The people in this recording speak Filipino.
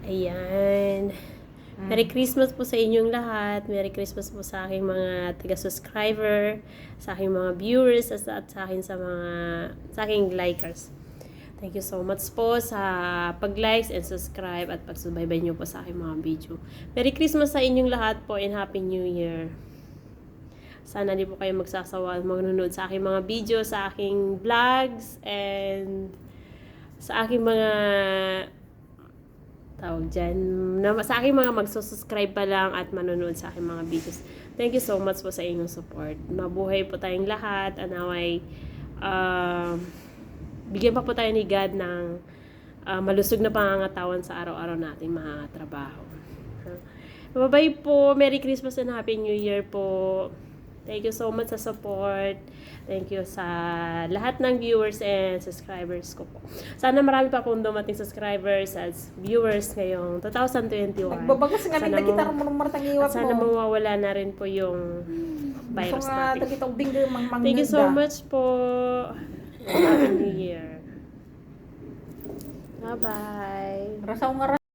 Ayan. Merry Christmas po sa inyong lahat. Merry Christmas po sa aking mga taga-subscriber, sa aking mga viewers, at sa aking likers. Thank you so much po sa pag-likes and subscribe at pagsubaybay niyo po sa aking mga video. Merry Christmas sa inyong lahat po and Happy New Year. Sana di po kayo magsasawa manonood sa aking mga video, sa aking vlogs, and sa aking mga tawag dyan, sa aking mga magsusubscribe pa lang at manonood sa aking mga videos. Thank you so much po sa inyong support. Mabuhay po tayong lahat. Anaway, bigyan pa po tayo ni God ng malusog na pangangatawan sa araw-araw nating mga trabaho. Bye-bye po. Merry Christmas and Happy New Year po. Thank you so much sa support. Thank you sa lahat ng viewers and subscribers ko po. Sana marami pa akong dumating subscribers at viewers ngayong 2021. Nagbabagas nga rin na kita martang iwat mo. Sana mawawala na rin po yung virus natin. Thank you so much po. Happy New Year. Bye-bye.